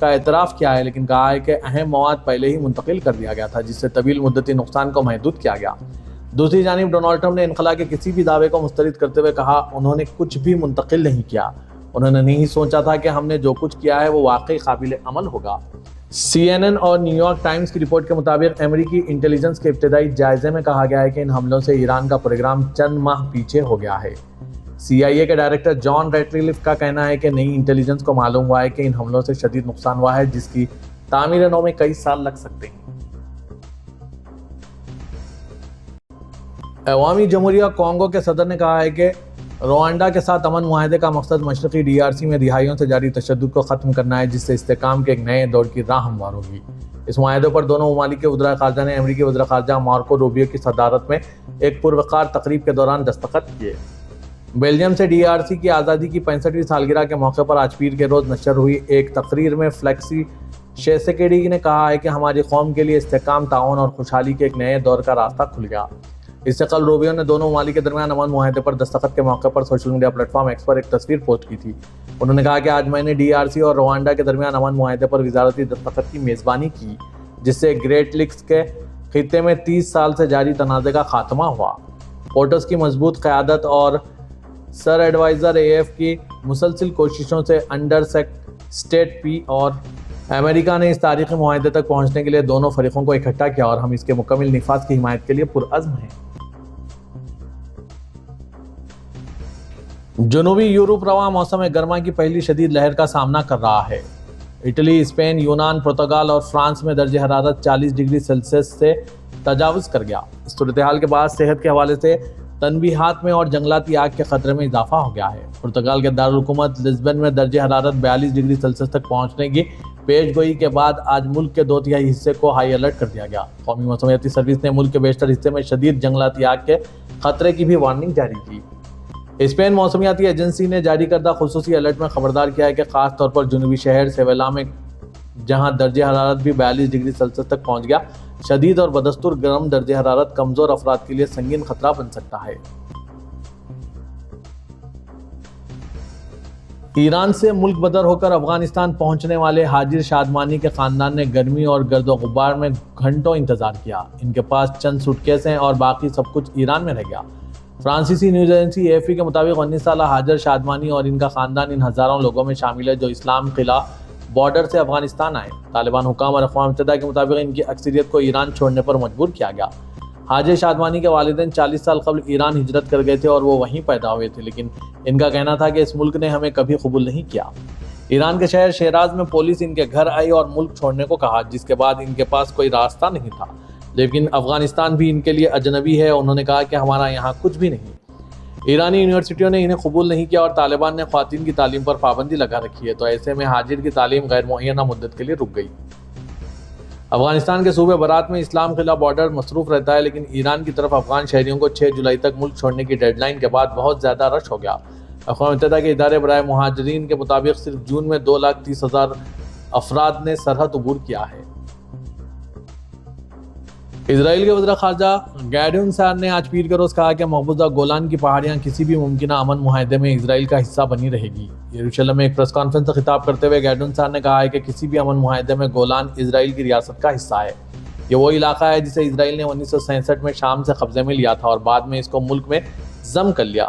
کا اعتراف کیا ہے، لیکن کہا ہے کہ اہم مواد پہلے ہی منتقل کر دیا گیا تھا، جس سے طویل مدتی نقصان کو محدود کیا گیا۔ دوسری جانب ڈونلڈ ٹرمپ نے انخلا کے کسی بھی دعوے کو مسترد کرتے ہوئے کہا انہوں نے کچھ بھی منتقل نہیں کیا، انہوں نے نہیں سوچا تھا کہ ہم نے جو کچھ کیا ہے وہ واقعی قابل عمل ہوگا۔ CNN اور نیو یارک ٹائمز کی رپورٹ کے مطابق امریکی انٹیلیجنس کے ابتدائی جائزے میں کہا گیا ہے کہ ان حملوں سے ایران کا پروگرام چند ماہ پیچھے ہو گیا ہے۔ CIA کے ڈائریکٹر جان ریٹکلف کا کہنا ہے کہ نئی انٹیلیجنس کو معلوم ہوا ہے کہ ان حملوں سے شدید نقصان ہوا ہے، جس کی تعمیر نو میں کئی سال لگ سکتے ہیں۔ عوامی جمہوریہ کانگو کے صدر نے کہا ہے کہ روانڈا کے ساتھ امن معاہدے کا مقصد مشرقی DRC میں رہائیوں سے جاری تشدد کو ختم کرنا ہے، جس سے استحکام کے ایک نئے دور کی راہ ہموار ہوگی۔ اس معاہدے پر دونوں ممالک کے وزراء خارجہ نے امریکی وزیر خارجہ مارکو روبیو کی صدارت میں ایک پروقار تقریب کے دوران دستخط کیے۔ بیلجیم سے DRC کی آزادی کی 65ویں سالگرہ کے موقع پر آج پیر کے روز نشر ہوئی ایک تقریر میں فلیکسی شیسکیڈی نے کہا ہے کہ ہماری قوم کے لیے استحکام، تعاون اور خوشحالی کے ایک نئے دور کا راستہ کھل گیا۔ اس سے قبل روبیو نے دونوں ممالک کے درمیان امن معاہدے پر دستخط کے موقع پر social media platform X پر ایک تصویر پوسٹ کی تھی۔ انہوں نے کہا کہ آج میں نے DRC اور روانڈا کے درمیان امن معاہدے پر وزارتی دستخط کی میزبانی کی، جس سے گریٹ لیکس کے خطے میں 30 سال سے جاری تنازع کا خاتمہ ہوا۔ پورٹس کی مضبوط قیادت اور سر ایڈوائزر AF کی مسلسل کوششوں سے انڈر سیکریٹری پی اور امریکہ نے اس تاریخی معاہدے تک پہنچنے کے لیے دونوں فریقوں کو اکٹھا کیا اور ہم اس کے مکمل نفاذ کی حمایت کے لیے پرعزم ہیں۔ جنوبی یورپ رواں موسم گرما کی پہلی شدید لہر کا سامنا کر رہا ہے۔ اٹلی، اسپین، یونان، پرتگال اور فرانس میں درجہ حرارت 40 ڈگری سیلسیس سے تجاوز کر گیا۔ اس صورتحال کے بعد صحت کے حوالے سے تنبیہات میں اور جنگلاتی آگ کے خطرے میں اضافہ ہو گیا ہے۔ پرتگال کے دارالحکومت لسبن میں درجہ حرارت 42 ڈگری سیلسیس تک پہنچنے کی پیش گوئی کے بعد آج ملک کے 2/3 حصے کو ہائی الرٹ کر دیا گیا۔ قومی موسمیاتی سروس نے ملک کے بیشتر حصے میں شدید جنگلاتی آگ کے خطرے کی بھی وارننگ جاری کی۔ اسپین موسمیاتی ایجنسی نے جاری کردہ خصوصی الرٹ میں خبردار کیا ہے کہ خاص طور پر جنوبی شہر سیویلا میں جہاں درجہ حرارت بھی 42 ڈگری سیلسیس تک پہنچ گیا، شدید اور بدستور گرم درجہ حرارت کمزور افراد کے لیے سنگین خطرہ بن سکتا ہے۔ ایران سے ملک بدر ہو کر افغانستان پہنچنے والے ہاجر شادمانی کے خاندان نے گرمی اور گرد و غبار میں گھنٹوں انتظار کیا۔ ان کے پاس چند سوٹ کیس ہیں اور باقی سب کچھ ایران میں رہ گیا۔ فرانسیسی نیوز ایجنسی AFP کے مطابق 19 سالہ ہاجر شادمانی اور ان کا خاندان ان ہزاروں لوگوں میں شامل ہے جو اسلام قلعہ بارڈر سے افغانستان آئے۔ طالبان حکام اور اقوام متحدہ کے مطابق ان کی اکثریت کو ایران چھوڑنے پر مجبور کیا گیا۔ حاجر شادمانی کے والدین 40 سال قبل ایران ہجرت کر گئے تھے اور وہ وہیں پیدا ہوئے تھے، لیکن ان کا کہنا تھا کہ اس ملک نے ہمیں کبھی قبول نہیں کیا۔ ایران کے شہر شیراز میں پولیس ان کے گھر آئی اور ملک چھوڑنے کو کہا، جس کے بعد ان کے پاس کوئی راستہ نہیں تھا، لیکن افغانستان بھی ان کے لیے اجنبی ہے۔ انہوں نے کہا کہ ہمارا یہاں کچھ بھی نہیں۔ ایرانی یونیورسٹیوں نے انہیں قبول نہیں کیا اور طالبان نے خواتین کی تعلیم پر پابندی لگا رکھی ہے، تو ایسے میں ہاجر کی تعلیم غیر معینہ مدت کے لیے رک گئی۔ افغانستان کے صوبے برات میں اسلام قلعہ بارڈر مصروف رہتا ہے، لیکن ایران کی طرف افغان شہریوں کو 6 جولائی تک ملک چھوڑنے کی ڈیڈ لائن کے بعد بہت زیادہ رش ہو گیا۔ اقوام متحدہ کے ادارے برائے مہاجرین کے مطابق صرف جون میں 2,30,000 افراد نے سرحد عبور کیا ہے۔ اسرائیل کے وزیر خارجہ گیڈیون سار نے آج پیر کے روز کہا کہ مقبوضہ گولان کی پہاڑیاں کسی بھی ممکنہ امن معاہدے میں اسرائیل کا حصہ بنی رہے گی۔ یروشلم میں ایک پریس کانفرنس سے خطاب کرتے ہوئے گیڈیون سار نے کہا ہے کہ کسی بھی امن معاہدے میں گولان اسرائیل کی ریاست کا حصہ ہے۔ یہ وہ علاقہ ہے جسے اسرائیل نے 1967 میں شام سے قبضے میں لیا تھا اور بعد میں اس کو ملک میں ضم کر لیا۔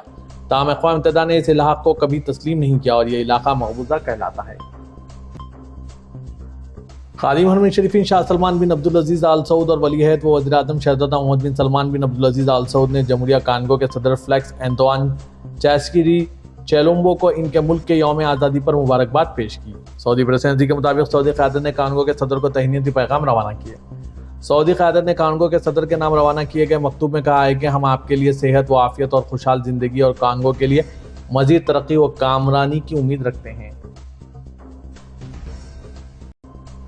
تاہم اقوام متحدہ نے اس الحاق کو کبھی تسلیم نہیں کیا اور یہ علاقہ مقبوضہ کہلاتا ہے۔ خادم حرمین شریفین شاہ سلمان بن عبدالعزیز آل سعود اور ولی عہد و وزیر اعظم شہزادہ محمد بن سلمان بن عبدالعزیز آل سعود نے جمہوریہ کانگو کے صدر فلیکس اینتوان چیسکیڈی چیلومبو کو ان کے ملک کے یوم آزادی پر مبارکباد پیش کی۔ سعودی پریس ایجنسی کے مطابق سعودی قیادت نے کانگو کے صدر کو تہنیتی پیغام روانہ کیے۔ سعودی قیادت نے کانگو کے صدر کے نام روانہ کیے گئے مکتوب میں کہا ہے کہ ہم آپ کے لیے صحت و عافیت اور خوشحال زندگی اور کانگو کے لیے مزید ترقی و کامرانی کی امید رکھتے ہیں۔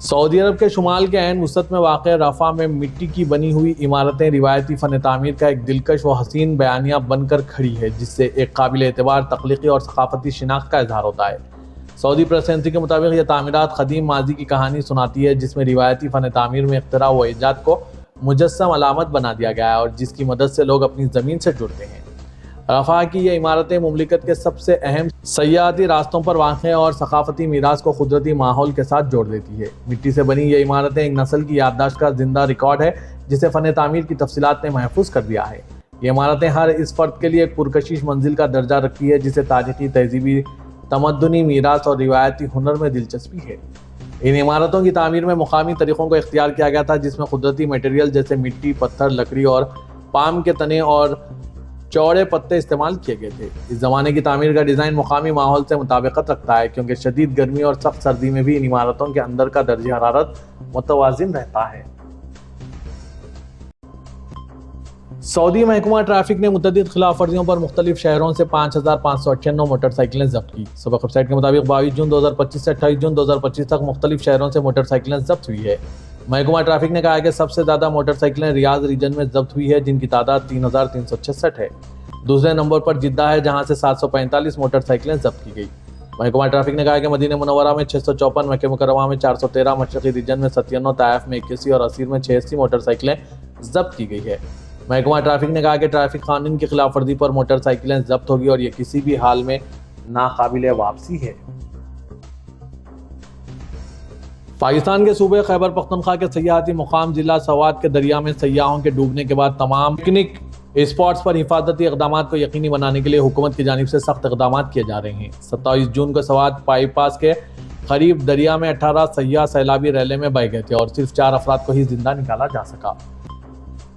سعودی عرب کے شمال کے عین وسط میں واقع رفح میں مٹی کی بنی ہوئی عمارتیں روایتی فن تعمیر کا ایک دلکش و حسین بیانیہ بن کر کھڑی ہے، جس سے ایک قابل اعتبار تخلیقی اور ثقافتی شناخت کا اظہار ہوتا ہے۔ سعودی پریس ایجنسی کے مطابق یہ تعمیرات قدیم ماضی کی کہانی سناتی ہے، جس میں روایتی فن تعمیر میں اختراع و ایجاد کو مجسم علامت بنا دیا گیا ہے اور جس کی مدد سے لوگ اپنی زمین سے جڑتے ہیں۔ رفح کی یہ عمارتیں مملکت کے سب سے اہم سیاحتی راستوں پر واقع اور ثقافتی میراث کو قدرتی ماحول کے ساتھ جوڑ دیتی ہے۔ مٹی سے بنی یہ عمارتیں ایک نسل کی یادداشت کا زندہ ریکارڈ ہے جسے فن تعمیر کی تفصیلات نے محفوظ کر دیا ہے۔ یہ عمارتیں ہر اس فرد کے لیے ایک پرکشش منزل کا درجہ رکھتی ہے جسے تاریخی، تہذیبی، تمدنی میراث اور روایتی ہنر میں دلچسپی ہے۔ ان عمارتوں کی تعمیر میں مقامی طریقوں کو اختیار کیا گیا تھا جس میں قدرتی میٹیریل جیسے مٹی، پتھر، لکڑی اور پام کے تنے اور چوڑے پتے استعمال کیے گئے تھے۔ اس زمانے کی تعمیر کا ڈیزائن مقامی ماحول سے مطابقت رکھتا ہے کیونکہ شدید گرمی اور سخت سردی میں بھی ان عمارتوں کے اندر کا درجہ حرارت متوازن رہتا ہے۔ سعودی محکمہ ٹریفک نے متعدد خلاف ورزیوں پر مختلف شہروں سے 5598 موٹر سائیکلیں ضبط کی۔ سابق ویب سائٹ کے مطابق 22 جون 2025 سے 28 جون 2025 تک مختلف شہروں سے موٹر سائیکلیں ضبط ہوئی ہے۔ محکمہ ٹریفک نے کہا ہے کہ سب سے زیادہ موٹر سائیکلیں ریاض ریجن میں ضبط ہوئی ہے جن کی تعداد 3366 ہے۔ دوسرے نمبر پر جدہ ہے جہاں سے 745 موٹر سائیکلیں ضبط کی گئی۔ محکمہ ٹریفک نے کہا کہ مدینہ منورہ میں 654، مکہ مکرمہ میں 413، مشرقی ریجن میں 97، طائف میں 81 اور عسیر میں 86 موٹر سائیکلیں ضبط کی گئی ہے۔ محکمہ ٹریفک نے کہا کہ ٹریفک قانون کی خلاف ورزی پر موٹر سائیکلیں ضبط ہوگی اور یہ کسی بھی حال میں ناقابل واپسی ہے۔ پاکستان کے صوبے خیبر پختونخوا کے سیاحتی مقام ضلع سوات کے دریا میں سیاحوں کے ڈوبنے کے بعد تمام پکنک اسپاٹس پر حفاظتی اقدامات کو یقینی بنانے کے لیے حکومت کی جانب سے سخت اقدامات کیے جا رہے ہیں۔ 27 جون کو سوات بائی پاس کے قریب دریا میں 18 سیاح سیلابی ریلے میں بہہ گئے تھے اور صرف 4 افراد کو ہی زندہ نکالا جا سکا۔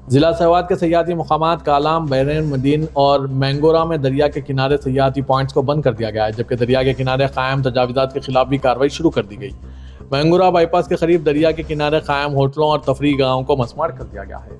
ضلع سوات کے سیاحتی مقامات کالام، بحرین، مدین اور مینگورہ میں دریا کے کنارے سیاحتی پوائنٹس کو بند کر دیا گیا ہے جبکہ دریا کے کنارے قائم تجاوزات کے خلاف بھی کارروائی شروع کر دی گئی۔ مینگورہ بائی پاس کے قریب دریا کے کنارے قائم ہوٹلوں اور تفریحی گاہوں کو مسمار کر دیا گیا ہے۔